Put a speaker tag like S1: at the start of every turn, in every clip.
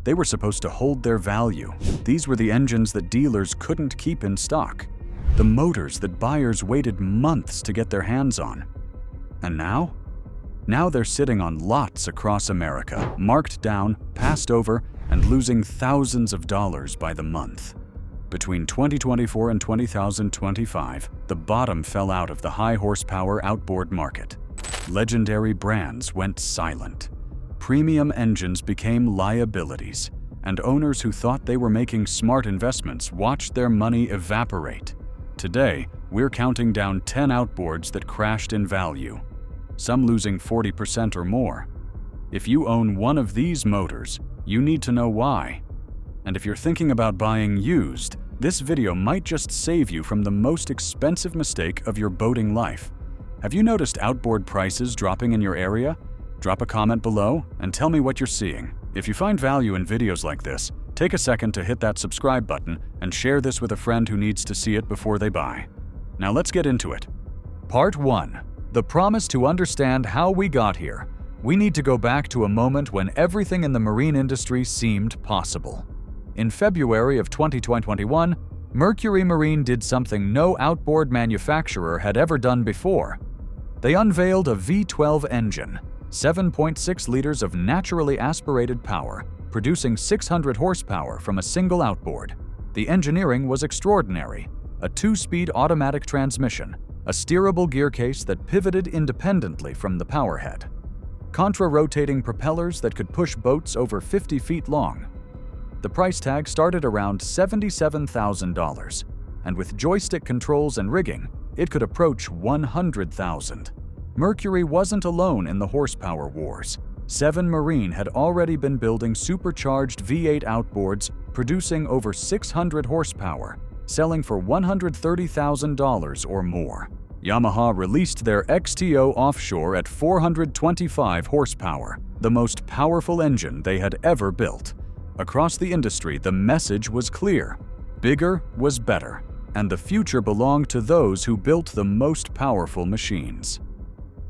S1: They were supposed to hold their value. These were the engines that dealers couldn't keep in stock, the motors that buyers waited months to get their hands on. And now? Now they're sitting on lots across America, marked down, passed over, and losing thousands of dollars by the month. Between 2024 and 2025, the bottom fell out of the high-horsepower outboard market. Legendary brands went silent. Premium engines became liabilities, and owners who thought they were making smart investments watched their money evaporate. Today, we're counting down 10 outboards that crashed in value, some losing 40% or more. If you own one of these motors, you need to know why. And if you're thinking about buying used, this video might just save you from the most expensive mistake of your boating life. Have you noticed outboard prices dropping in your area? Drop a comment below and tell me what you're seeing. If you find value in videos like this, take a second to hit that subscribe button and share this with a friend who needs to see it before they buy. Now let's get into it. Part 1. The promise to understand how we got here. We need to go back to a moment when everything in the marine industry seemed possible. In February of 2021, Mercury Marine did something no outboard manufacturer had ever done before. They unveiled a V12 engine, 7.6 liters of naturally aspirated power, producing 600 horsepower from a single outboard. The engineering was extraordinary: a 2-speed automatic transmission, a steerable gear case that pivoted independently from the powerhead, contra-rotating propellers that could push boats over 50 feet long. The price tag started around $77,000, and with joystick controls and rigging, it could approach $100,000. Mercury wasn't alone in the horsepower wars. Seven Marine had already been building supercharged V8 outboards, producing over 600 horsepower, selling for $130,000 or more. Yamaha released their XTO Offshore at 425 horsepower, the most powerful engine they had ever built. Across the industry, the message was clear: bigger was better, and the future belonged to those who built the most powerful machines.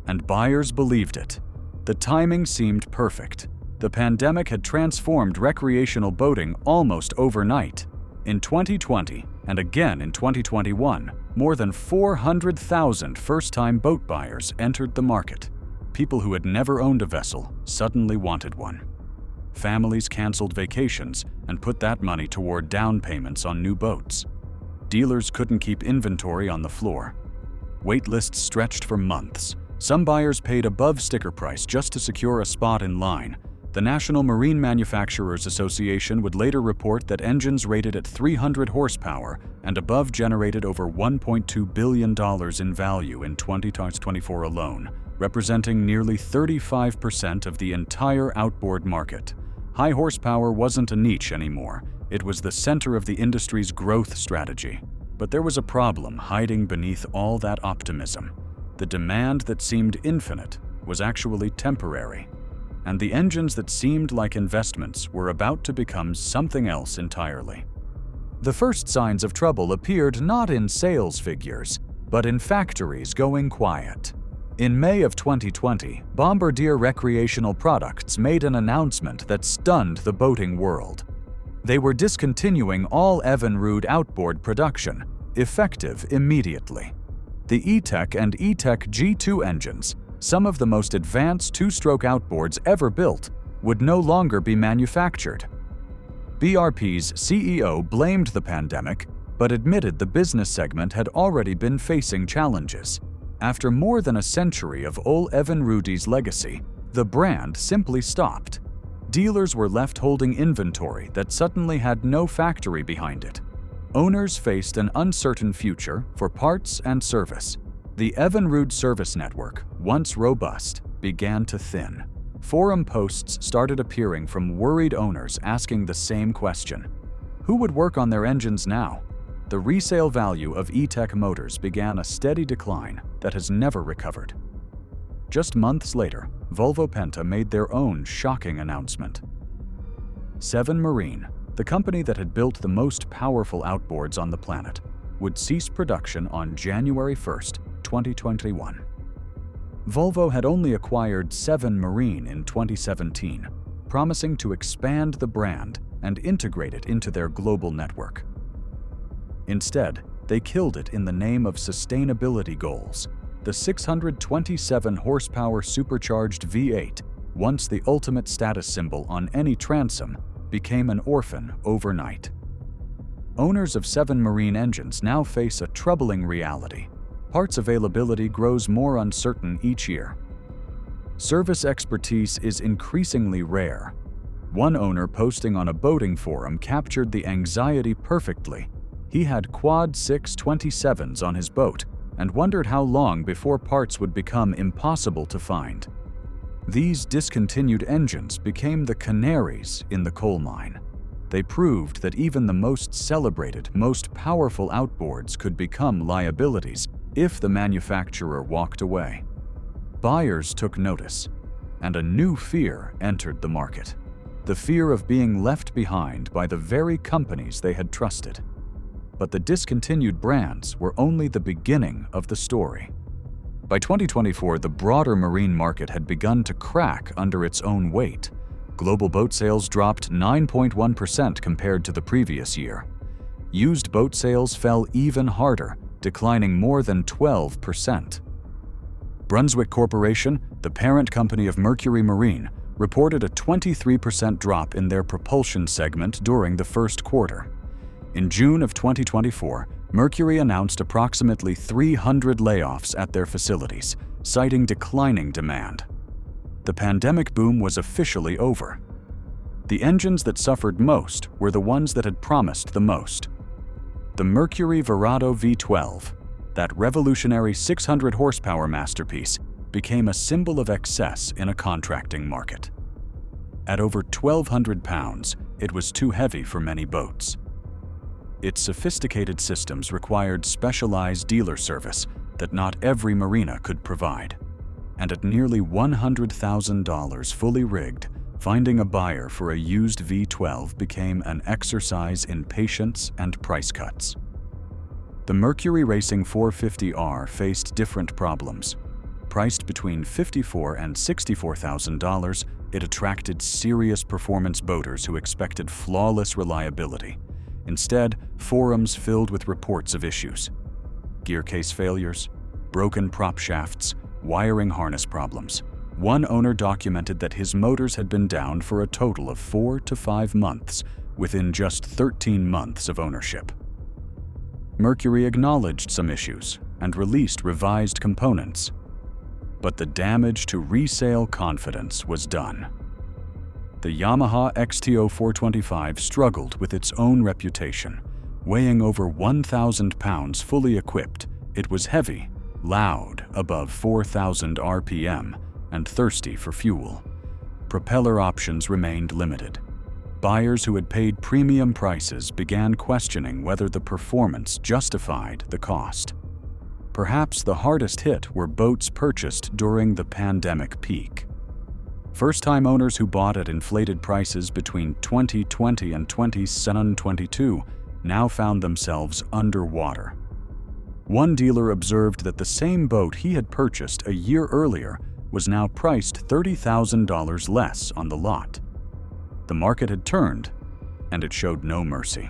S1: And buyers believed it. The timing seemed perfect. The pandemic had transformed recreational boating almost overnight. In 2020, and again in 2021, more than 400,000 first-time boat buyers entered the market. People who had never owned a vessel suddenly wanted one. Families canceled vacations and put that money toward down payments on new boats. Dealers couldn't keep inventory on the floor. Wait lists stretched for months. Some buyers paid above sticker price just to secure a spot in line. The National Marine Manufacturers Association would later report that engines rated at 300 horsepower and above generated over $1.2 billion in value in 2024 alone, representing nearly 35% of the entire outboard market. High horsepower wasn't a niche anymore. It was the center of the industry's growth strategy. But there was a problem hiding beneath all that optimism. The demand that seemed infinite was actually temporary. And the engines that seemed like investments were about to become something else entirely. The first signs of trouble appeared not in sales figures, but in factories going quiet. In May of 2020, Bombardier Recreational Products made an announcement that stunned the boating world. They were discontinuing all Evinrude outboard production, effective immediately. The E-Tech and E-Tech G2 engines, some of the most advanced two-stroke outboards ever built, would no longer be manufactured. BRP's CEO blamed the pandemic, but admitted the business segment had already been facing challenges. After more than a century of Ole Evinrude's legacy, the brand simply stopped. Dealers were left holding inventory that suddenly had no factory behind it. Owners faced an uncertain future for parts and service. The Evinrude service network, once robust, began to thin. Forum posts started appearing from worried owners asking the same question: who would work on their engines now? The resale value of E-Tech motors began a steady decline that has never recovered. Just months later, Volvo Penta made their own shocking announcement. Seven Marine, the company that had built the most powerful outboards on the planet, would cease production on January 1st, 2021. Volvo had only acquired Seven Marine in 2017, promising to expand the brand and integrate it into their global network. Instead, they killed it in the name of sustainability goals. The 627 horsepower supercharged V8, once the ultimate status symbol on any transom, became an orphan overnight. Owners of 7 Marine engines now face a troubling reality. Parts availability grows more uncertain each year. Service expertise is increasingly rare. One owner posting on a boating forum captured the anxiety perfectly. He had quad 627s on his boat and wondered how long before parts would become impossible to find. These discontinued engines became the canaries in the coal mine. They proved that even the most celebrated, most powerful outboards could become liabilities if the manufacturer walked away. Buyers took notice, and a new fear entered the market. The fear of being left behind by the very companies they had trusted. But the discontinued brands were only the beginning of the story. By 2024, the broader marine market had begun to crack under its own weight. Global boat sales dropped 9.1% compared to the previous year. Used boat sales fell even harder, declining more than 12%. Brunswick Corporation, the parent company of Mercury Marine, reported a 23% drop in their propulsion segment during the first quarter. In June of 2024, Mercury announced approximately 300 layoffs at their facilities, citing declining demand. The pandemic boom was officially over. The engines that suffered most were the ones that had promised the most. The Mercury Verado V12, that revolutionary 600 horsepower masterpiece, became a symbol of excess in a contracting market. At over 1,200 pounds, it was too heavy for many boats. Its sophisticated systems required specialized dealer service that not every marina could provide. And at nearly $100,000 fully rigged, finding a buyer for a used V12 became an exercise in patience and price cuts. The Mercury Racing 450R faced different problems. Priced between $54,000 and $64,000, it attracted serious performance boaters who expected flawless reliability. Instead, forums filled with reports of issues. Gear case failures, broken prop shafts, wiring harness problems. One owner documented that his motors had been down for a total of 4 to 5 months within just 13 months of ownership. Mercury acknowledged some issues and released revised components. But the damage to resale confidence was done. The Yamaha XTO 425 struggled with its own reputation. Weighing over 1,000 pounds fully equipped, it was heavy, loud above 4,000 RPM, and thirsty for fuel. Propeller options remained limited. Buyers who had paid premium prices began questioning whether the performance justified the cost. Perhaps the hardest hit were boats purchased during the pandemic peak. First-time owners who bought at inflated prices between 2020 and 2022 now found themselves underwater. One dealer observed that the same boat he had purchased a year earlier was now priced $30,000 less on the lot. The market had turned, and it showed no mercy.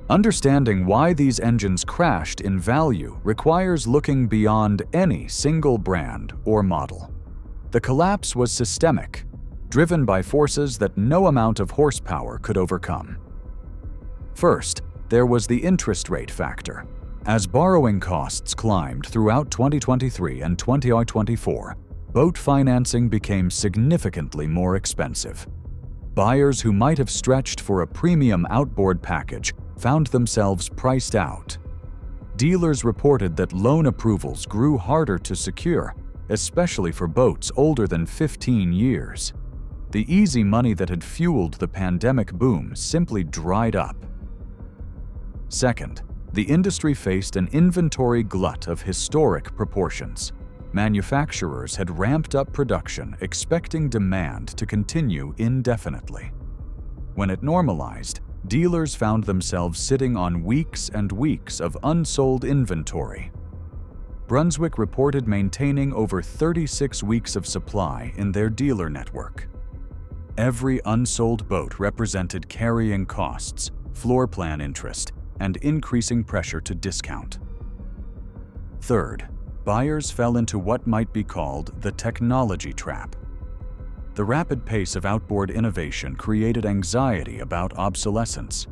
S1: Understanding why these engines crashed in value requires looking beyond any single brand or model. The collapse was systemic, driven by forces that no amount of horsepower could overcome. First, there was the interest rate factor. As borrowing costs climbed throughout 2023 and 2024, boat financing became significantly more expensive. Buyers who might have stretched for a premium outboard package found themselves priced out. Dealers reported that loan approvals grew harder to secure, especially for boats older than 15 years. The easy money that had fueled the pandemic boom simply dried up. Second, the industry faced an inventory glut of historic proportions. Manufacturers had ramped up production, expecting demand to continue indefinitely. When it normalized, dealers found themselves sitting on weeks and weeks of unsold inventory. Brunswick reported maintaining over 36 weeks of supply in their dealer network. Every unsold boat represented carrying costs, floor plan interest, and increasing pressure to discount. Third, buyers fell into what might be called the technology trap. The rapid pace of outboard innovation created anxiety about obsolescence.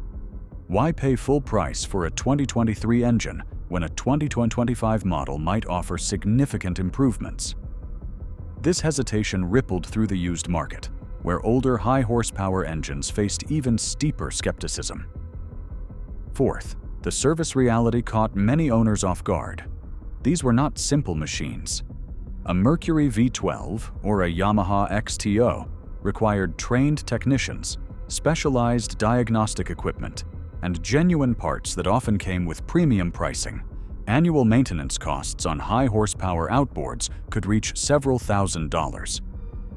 S1: Why pay full price for a 2023 engine when a 2025 model might offer significant improvements? This hesitation rippled through the used market, where older high-horsepower engines faced even steeper skepticism. Fourth, the service reality caught many owners off guard. These were not simple machines. A Mercury V12 or a Yamaha XTO required trained technicians, specialized diagnostic equipment, and genuine parts that often came with premium pricing. Annual maintenance costs on high-horsepower outboards could reach several $1,000s.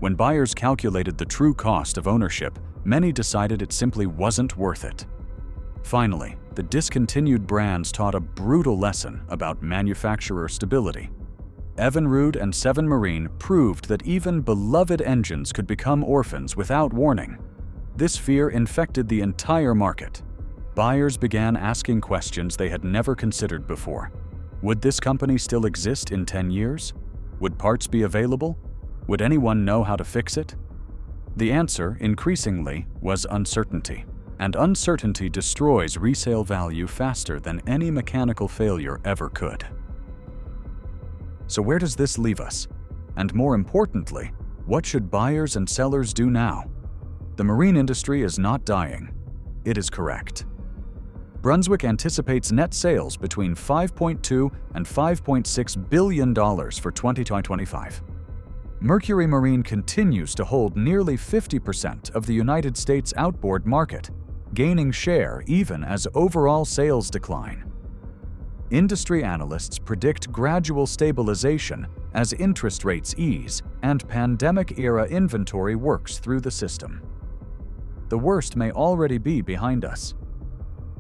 S1: When buyers calculated the true cost of ownership, many decided it simply wasn't worth it. Finally, the discontinued brands taught a brutal lesson about manufacturer stability. Evinrude and Seven Marine proved that even beloved engines could become orphans without warning. This fear infected the entire market. Buyers began asking questions they had never considered before. Would this company still exist in 10 years? Would parts be available? Would anyone know how to fix it? The answer, increasingly, was uncertainty. And uncertainty destroys resale value faster than any mechanical failure ever could. So where does this leave us? And more importantly, what should buyers and sellers do now? The marine industry is not dying. It is correct. Brunswick anticipates net sales between $5.2 and $5.6 billion for 2025. Mercury Marine continues to hold nearly 50% of the United States outboard market, gaining share even as overall sales decline. Industry analysts predict gradual stabilization as interest rates ease and pandemic-era inventory works through the system. The worst may already be behind us,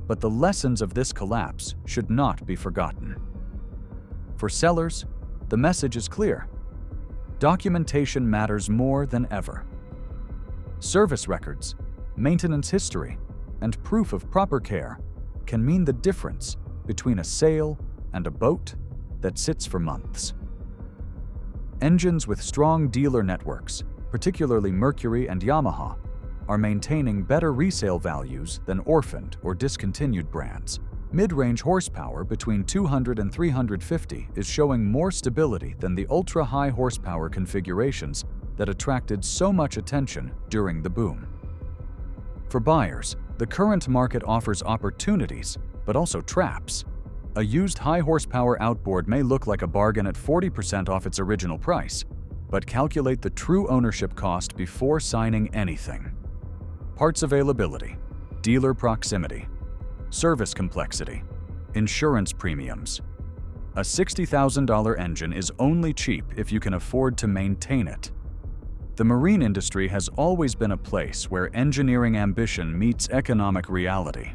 S1: but the lessons of this collapse should not be forgotten. For sellers, the message is clear. Documentation matters more than ever. Service records, maintenance history, and proof of proper care can mean the difference between a sale and a boat that sits for months. Engines with strong dealer networks, particularly Mercury and Yamaha, are maintaining better resale values than orphaned or discontinued brands. Mid-range horsepower between 200 and 350 is showing more stability than the ultra-high horsepower configurations that attracted so much attention during the boom. For buyers, the current market offers opportunities, but also traps. A used high-horsepower outboard may look like a bargain at 40% off its original price, but calculate the true ownership cost before signing anything. Parts availability, dealer proximity, service complexity, insurance premiums. A $60,000 engine is only cheap if you can afford to maintain it. The marine industry has always been a place where engineering ambition meets economic reality.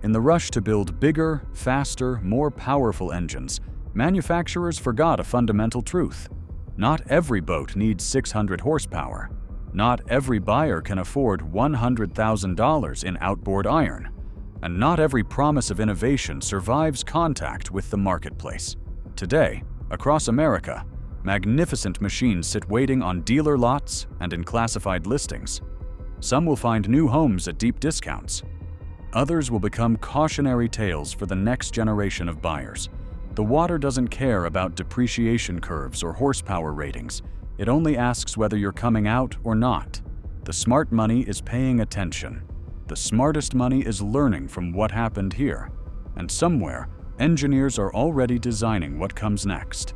S1: In the rush to build bigger, faster, more powerful engines, manufacturers forgot a fundamental truth. Not every boat needs 600 horsepower. Not every buyer can afford $100,000 in outboard iron. And not every promise of innovation survives contact with the marketplace. Today, across America, magnificent machines sit waiting on dealer lots and in classified listings. Some will find new homes at deep discounts. Others will become cautionary tales for the next generation of buyers. The water doesn't care about depreciation curves or horsepower ratings. It only asks whether you're coming out or not. The smart money is paying attention. The smartest money is learning from what happened here. And somewhere, engineers are already designing what comes next.